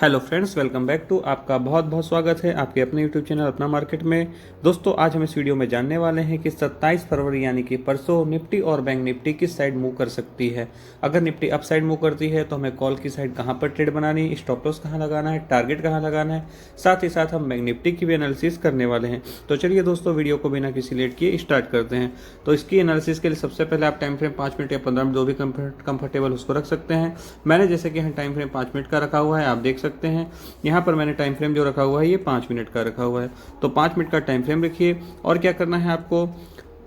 Hello friends, welcome back to आपका बहुत बहुत स्वागत है आपके अपने यूट्यूब चैनल अपना मार्केट में। दोस्तों, आज हम इस वीडियो में जानने वाले हैं कि 27 फरवरी यानी कि परसों निफ्टी और बैंक निफ्टी किस साइड मूव कर सकती है। अगर निफ्टी अप साइड मूव करती है तो हमें कॉल की साइड कहां पर ट्रेड बनानी है, स्टॉप लॉस कहां लगाना है, टारगेट कहां लगाना है, साथ ही साथ हम बैंक निफ्टी की भी एनालिसिस करने वाले हैं। तो चलिए दोस्तों, वीडियो को बिना किसी लेट किए स्टार्ट करते हैं। तो इसकी एनालिसिस के लिए सबसे पहले आप टाइम फ्रेम 5 मिनट या 15 मिनट जो भी कंफर्टेबल उसको रख सकते हैं। मैंने जैसे कि यहाँ टाइम फ्रेम 5 मिनट का रखा हुआ है, आप देख सकते हैं। यहाँ पर मैंने टाइम फ्रेम जो रखा हुआ है ये 5 मिनट का रखा हुआ है। तो 5 मिनट का टाइम फ्रेम रखिए। और क्या करना है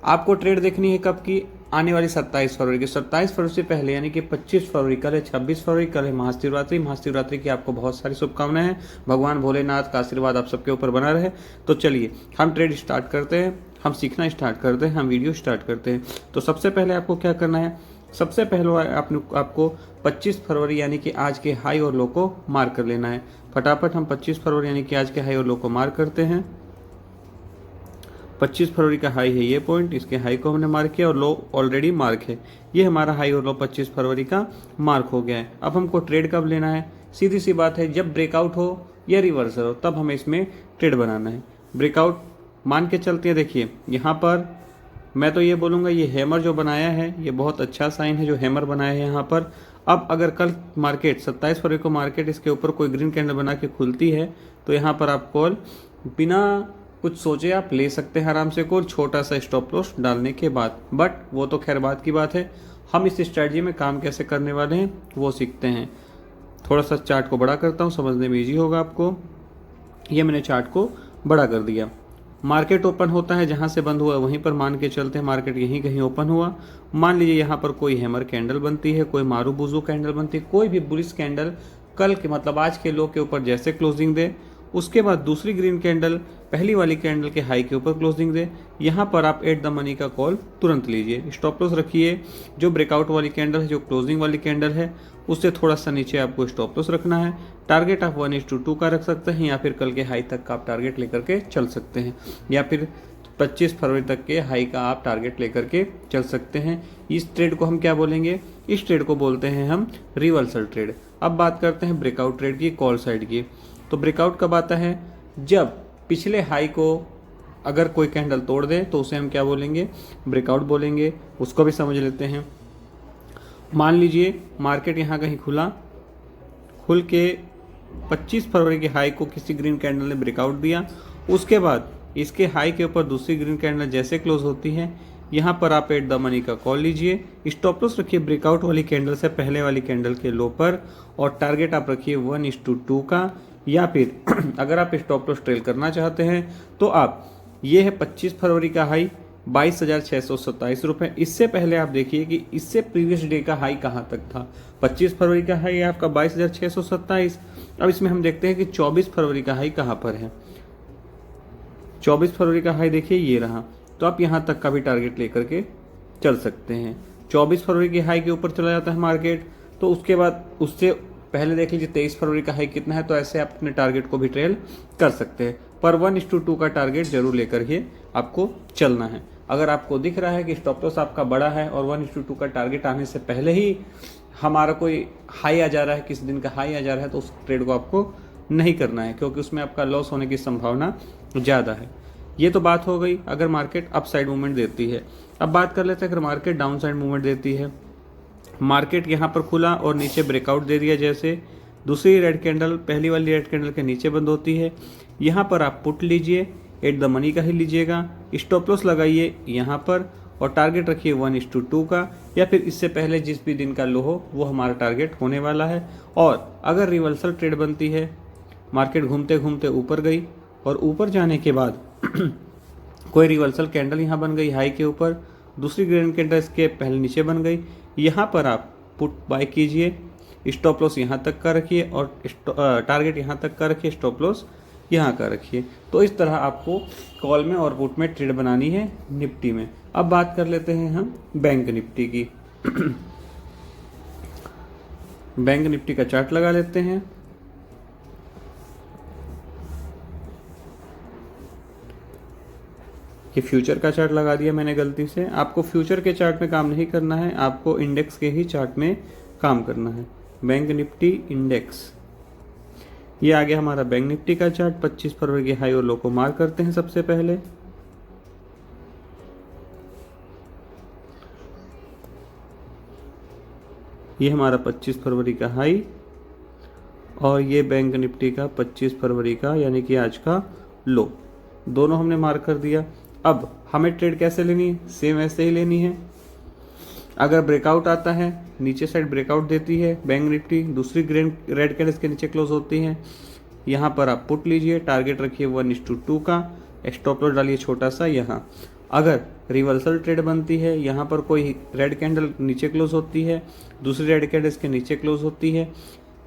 आपको ट्रेड देखनी है कब की, आने वाली 27 फरवरी की। 27 फरवरी से पहले यानी कि 25 फरवरी, कल है 26 फरवरी, कल है महाशिवरात्रि। महाशिवरात्रि की आपको बहुत सारी शुभकामनाएं हैं। भगवान भोलेनाथ का आशीर्वाद आप सबके ऊपर बना रहे। तो चलिए हम ट्रेड स्टार्ट करते हैं, हम सीखना स्टार्ट करते हैं, हम वीडियो स्टार्ट करते हैं। तो सबसे पहले आपको क्या करना है, सबसे पहले आपको 25 फरवरी यानी कि आज के हाई और लो को मार्क कर लेना है। फटाफट हम 25 फरवरी यानी कि आज के हाई और लो को मार्क करते हैं। 25 फरवरी का हाई है ये पॉइंट, इसके हाई को हमने मार्क किया और लो ऑलरेडी मार्क है। ये हमारा हाई और लो 25 फरवरी का मार्क हो गया है। अब हमको ट्रेड कब लेना है, सीधी सी बात है, जब ब्रेकआउट हो या रिवर्सल हो तब हमें इसमें ट्रेड बनाना है। ब्रेकआउट मान के चलते हैं। देखिए यहाँ पर मैं तो ये बोलूँगा ये हैमर जो बनाया है ये बहुत अच्छा साइन है, जो हैमर बनाया है यहाँ पर। अब अगर कल मार्केट 27 फरवरी को मार्केट इसके ऊपर कोई ग्रीन कैंडल बना के खुलती है तो यहाँ पर आप कॉल बिना कुछ सोचे आप ले सकते हैं आराम से कॉल, छोटा सा स्टॉप लॉस डालने के बाद। बट वो तो खैर बात की बात है, हम इस स्ट्रैटेजी में काम कैसे करने वाले हैं वो सीखते हैं। थोड़ा सा चार्ट को बड़ा करता हूँ, समझने में ईजी होगा आपको। ये मैंने चार्ट को बड़ा कर दिया। मार्केट ओपन होता है जहां से बंद हुआ वहीं पर मान के चलते हैं, मार्केट यहीं कहीं ओपन हुआ। मान लीजिए यहाँ पर कोई हैमर कैंडल बनती है, कोई मारूबुजू कैंडल बनती है, कोई भी बुलिश कैंडल कल के मतलब आज के लो के ऊपर जैसे क्लोजिंग दे, उसके बाद दूसरी ग्रीन कैंडल पहली वाली कैंडल के हाई के ऊपर क्लोजिंग दे, यहाँ पर आप एट द मनी का कॉल तुरंत लीजिए। स्टॉप लॉस रखिए। जो ब्रेकआउट वाली कैंडल है, जो क्लोजिंग वाली कैंडल है, उससे थोड़ा सा नीचे आपको स्टॉप लॉस रखना है। टारगेट आप 1:2 का रख सकते हैं, या फिर कल के हाई तक का आप टारगेट लेकर के चल सकते हैं, या फिर 25 फरवरी तक के हाई का आप टारगेट लेकर के चल सकते हैं। इस ट्रेड को हम क्या बोलेंगे, इस ट्रेड को बोलते हैं हम रिवर्सल ट्रेड। अब बात करते हैं ब्रेकआउट ट्रेड की, कॉल साइड की। तो ब्रेकआउट कब आता है, जब पिछले हाई को अगर कोई कैंडल तोड़ दे तो उसे हम क्या बोलेंगे, ब्रेकआउट बोलेंगे। उसको भी समझ लेते हैं। मान लीजिए मार्केट यहाँ कहीं खुल के 25 फरवरी के हाई को किसी ग्रीन कैंडल ने ब्रेकआउट दिया, उसके बाद इसके हाई के ऊपर दूसरी ग्रीन कैंडल जैसे क्लोज होती है, यहाँ पर आप एट द मनी का कॉल लीजिए। स्टॉप लॉस रखिए ब्रेकआउट वाली कैंडल से पहले वाली कैंडल के लो पर, और टारगेट आप रखिए 1:2 का। या फिर अगर आप स्टॉप लॉस ट्रेल करना चाहते हैं तो आप, ये है 25 फरवरी का हाई 22,627 रुपये। इससे पहले आप देखिए कि इससे प्रीवियस डे का हाई कहाँ तक था। 25 फरवरी का हाई है आपका 22,627। अब इसमें हम देखते हैं कि 24 फरवरी का हाई कहाँ पर है। 24 फरवरी का हाई देखिए ये रहा। तो आप यहाँ तक का भी टारगेट लेकर के चल सकते हैं। 24 फरवरी के हाई के ऊपर चला जाता है मार्केट, तो उसके बाद उससे पहले देख लीजिए 23 फरवरी का हाई कितना है। तो ऐसे आप अपने टारगेट को भी ट्रेल कर सकते हैं, पर 1:2 का टारगेट जरूर लेकर के आपको चलना है। अगर आपको दिख रहा है कि स्टॉप लॉस आपका बड़ा है और 1:2 का टारगेट आने से पहले ही हमारा कोई हाई आ जा रहा है, किसी दिन का हाई आ जा रहा है, तो उस ट्रेड को आपको नहीं करना है, क्योंकि उसमें आपका लॉस होने की संभावना ज़्यादा है। ये तो बात हो गई अगर मार्केट अप साइड मूवमेंट देती है। अब बात कर लेते हैं अगर मार्केट डाउन साइड मूवमेंट देती है। मार्केट यहाँ पर खुला और नीचे ब्रेकआउट दे दिया, जैसे दूसरी रेड कैंडल पहली वाली रेड कैंडल के नीचे बंद होती है, यहाँ पर आप पुट लीजिए, एट द मनी का ही लीजिएगा। स्टॉप लॉस लगाइए यहाँ पर और टारगेट रखिए 1:2 का, या फिर इससे पहले जिस भी दिन का लो हो वो हमारा टारगेट होने वाला है। और अगर रिवर्सल ट्रेड बनती है, मार्केट घूमते घूमते ऊपर गई और ऊपर जाने के बाद कोई रिवर्सल कैंडल यहाँ बन गई हाई के ऊपर, दूसरी ग्रीन कैंडल इसके पहले नीचे बन गई, यहाँ पर आप पुट बाय कीजिए। स्टॉप लॉस यहाँ तक का रखिए और टारगेट यहाँ तक का रखिए, स्टॉप लॉस यहाँ का रखिए। तो इस तरह आपको कॉल में और पुट में ट्रेड बनानी है निफ्टी में। अब बात कर लेते हैं हम बैंक निफ्टी की। बैंक निफ्टी का चार्ट लगा लेते हैं। ये फ्यूचर का चार्ट लगा दिया मैंने गलती से। आपको फ्यूचर के चार्ट में काम नहीं करना है, आपको इंडेक्स के ही चार्ट में काम करना है। बैंक निफ्टी इंडेक्स, ये आ गया हमारा बैंक निफ्टी का चार्ट। 25 फरवरी के हाई और लो को मार्क करते हैं सबसे पहले। ये हमारा 25 फरवरी का हाई और ये बैंक निफ्टी का 25 फरवरी का यानी कि आज का लो, दोनों हमने मार्क कर दिया। अब हमें ट्रेड कैसे लेनी है, सेम ऐसे ही लेनी है। अगर ब्रेकआउट आता है, नीचे साइड ब्रेकआउट देती है बैंक निफ्टी, दूसरी ग्रीन रेड कैंडल्स के नीचे क्लोज होती है, यहाँ पर आप पुट लीजिए, टारगेट रखिए 1:2 का, स्टॉप लॉस डालिए छोटा सा यहाँ। अगर रिवर्सल ट्रेड बनती है, यहाँ पर कोई रेड कैंडल नीचे क्लोज होती है, दूसरी रेड कैंडल्स के नीचे क्लोज होती है,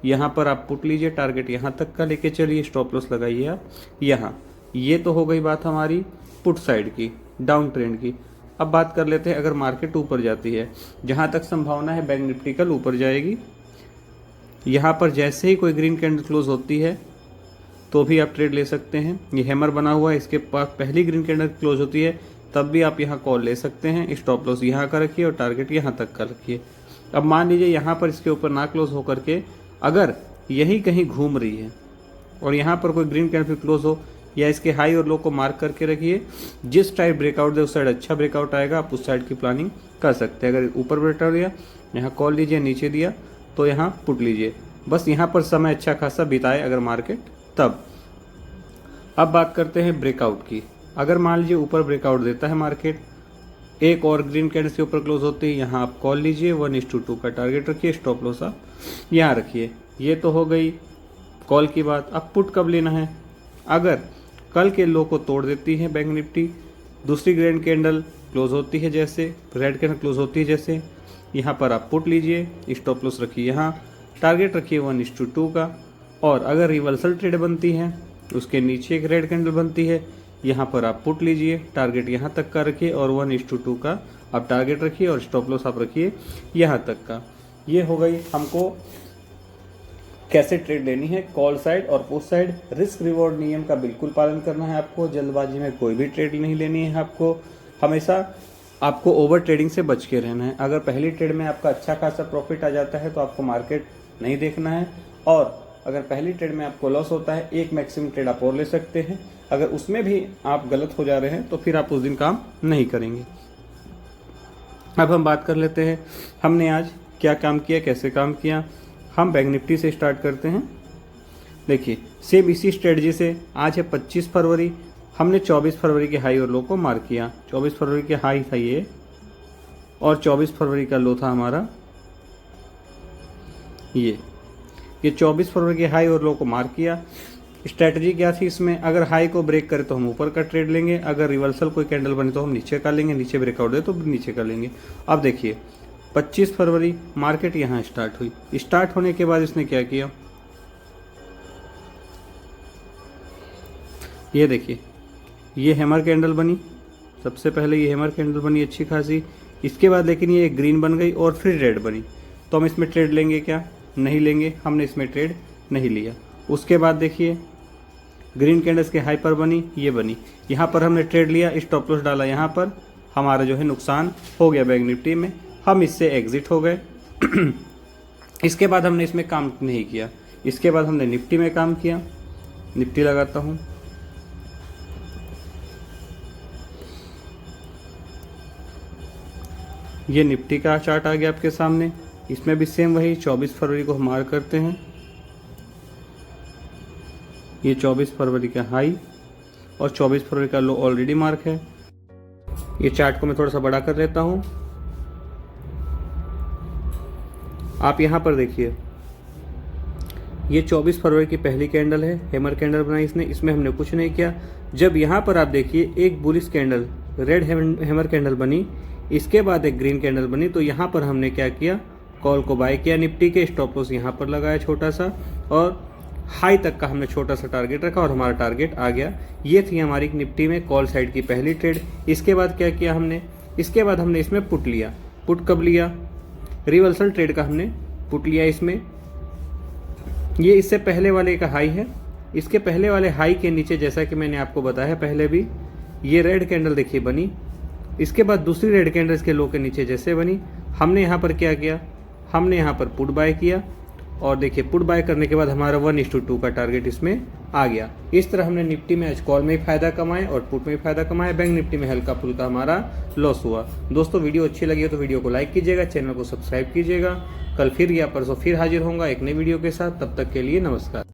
यहाँ पर आप पुट लीजिए, टारगेट यहाँ तक का लेके चलिए, स्टॉप लॉस लगाइए आप यहाँ। ये तो हो गई बात हमारी पुट साइड की, डाउन ट्रेंड की। अब बात कर लेते हैं अगर मार्केट ऊपर जाती है, जहाँ तक संभावना है बैंक निफ्टी कल ऊपर जाएगी। यहाँ पर जैसे ही कोई ग्रीन कैंडल क्लोज होती है तो भी आप ट्रेड ले सकते हैं। ये हैमर बना हुआ है, इसके पास पहली ग्रीन कैंडल क्लोज होती है तब भी आप यहाँ कॉल ले सकते हैं। स्टॉप लॉस यहाँ का रखिए और टारगेट यहाँ तक का रखिए। अब मान लीजिए यहाँ पर इसके ऊपर ना क्लोज होकर के अगर यही कहीं घूम रही है और यहाँ पर कोई ग्रीन कैंडल क्लोज हो, या इसके हाई और लो को मार्क करके रखिए। जिस साइड ब्रेकआउट दे उस साइड अच्छा ब्रेकआउट आएगा, आप उस साइड की प्लानिंग कर सकते हैं। अगर ऊपर ब्रेकआउट दिया यहाँ कॉल लीजिए, नीचे दिया तो यहाँ पुट लीजिए। बस यहाँ पर समय अच्छा खासा बिताए अगर मार्केट तब। अब बात करते हैं ब्रेकआउट की। अगर मान लीजिए ऊपर ब्रेकआउट देता है मार्केट, एक और ग्रीन कैंडल के ऊपर क्लोज होती है, यहाँ आप कॉल लीजिए, 1:2 का टारगेट रखिए, स्टॉप लॉस आप यहाँ रखिए। ये तो हो गई कॉल की बात। अब पुट कब लेना है, अगर कल के लो को तोड़ देती है बैंक निफ्टी, दूसरी ग्रीन कैंडल क्लोज होती है, जैसे रेड कैंडल क्लोज होती है जैसे, यहाँ पर आप पुट लीजिए, स्टॉप लॉस रखिए यहाँ, टारगेट रखिए 1:2 का। और अगर रिवर्सल ट्रेड बनती है, उसके नीचे एक रेड कैंडल बनती है, यहाँ पर आप पुट लीजिए, टारगेट यहाँ तक का रखिए और 1:2 का आप टारगेट रखिए और स्टॉप लॉस आप रखिए यहाँ तक का। ये हो गई हमको कैसे ट्रेड लेनी है, कॉल साइड और पुट साइड। रिस्क रिवॉर्ड नियम का बिल्कुल पालन करना है आपको, जल्दबाजी में कोई भी ट्रेड नहीं लेनी है आपको। हमेशा आपको ओवर ट्रेडिंग से बच के रहना है। अगर पहली ट्रेड में आपका अच्छा खासा प्रॉफिट आ जाता है तो आपको मार्केट नहीं देखना है, और अगर पहली ट्रेड में आपको लॉस होता है, एक मैक्सिमम ट्रेड आप और ले सकते हैं। अगर उसमें भी आप गलत हो जा रहे हैं तो फिर आप उस दिन काम नहीं करेंगे। अब हम बात कर लेते हैं हमने आज क्या काम किया, कैसे काम किया। हम बैंक निफ्टी से स्टार्ट करते हैं। देखिए सेम इसी स्ट्रेटजी से आज है 25 फरवरी, हमने 24 फरवरी के हाई और लो को मार्क किया। 24 फरवरी के हाई था ये और 24 फरवरी का लो था हमारा ये 24 फरवरी के हाई और लो को मार्क किया। स्ट्रैटेजी क्या थी इसमें, अगर हाई को ब्रेक करे तो हम ऊपर का ट्रेड लेंगे, अगर रिवर्सल कोई कैंडल बने तो हम नीचे का लेंगे, नीचे ब्रेकआउट दे तो नीचे का लेंगे। अब देखिए 25 फरवरी मार्केट यहाँ स्टार्ट हुई, स्टार्ट होने के बाद इसने क्या किया, ये देखिए ये हैमर कैंडल बनी, सबसे पहले ये हैमर कैंडल बनी अच्छी खासी। इसके बाद लेकिन ये ग्रीन बन गई और फिर रेड बनी, तो हम इसमें ट्रेड लेंगे क्या, नहीं लेंगे, हमने इसमें ट्रेड नहीं लिया। उसके बाद देखिए ग्रीन कैंडल्स के हाई पर बनी, ये बनी, यहाँ पर हमने ट्रेड लिया, स्टॉप लॉस डाला, यहाँ पर हमारा जो है नुकसान हो गया बैंक निफ्टी में, हम इससे एग्जिट हो गए। इसके बाद हमने इसमें काम नहीं किया। इसके बाद हमने निफ्टी में काम किया। निफ्टी लगाता हूँ, ये निफ्टी का चार्ट आ गया आपके सामने। इसमें भी सेम वही 24 फरवरी को हम मार्क करते हैं। ये 24 फरवरी का हाई और 24 फरवरी का लो ऑलरेडी मार्क है। ये चार्ट को मैं थोड़ा सा बड़ा कर लेता हूँ। आप यहाँ पर देखिए ये 24 फरवरी की पहली कैंडल है, हैमर कैंडल बनाई इसने, इसमें हमने कुछ नहीं किया। जब यहाँ पर आप देखिए एक bullish candle red hammer candle बनी, इसके बाद एक ग्रीन कैंडल बनी, तो यहाँ पर हमने क्या किया, कॉल को बाय किया निफ्टी के, स्टॉप लॉस यहाँ पर लगाया छोटा सा और हाई तक का हमने छोटा सा टारगेट रखा और हमारा टारगेट आ गया। ये थी हमारी निफ्टी में कॉल साइड की पहली ट्रेड। इसके बाद क्या किया हमने, इसके बाद हमने इसमें पुट लिया। पुट कब लिया, रिवर्सल ट्रेड का हमने पुट लिया इसमें। ये इससे पहले वाले का हाई है, इसके पहले वाले हाई के नीचे जैसा कि मैंने आपको बताया पहले भी, ये रेड कैंडल देखिए बनी। इसके बाद दूसरी रेड कैंडल इसके लो के नीचे जैसे बनी, हमने यहाँ पर क्या किया, हमने यहाँ पर पुट बाय किया और देखिए पुट बाय करने के बाद हमारा 1:2 का टारगेट इसमें आ गया। इस तरह हमने निफ्टी में आज कॉल में ही फायदा कमाया और पुट में भी फायदा कमाया। बैंक निफ्टी में हल्का फुल्का हमारा लॉस हुआ। दोस्तों वीडियो अच्छी लगी हो तो वीडियो को लाइक कीजिएगा, चैनल को सब्सक्राइब कीजिएगा। कल फिर या परसों फिर हाजिर होऊंगा एक नई वीडियो के साथ। तब तक के लिए नमस्कार।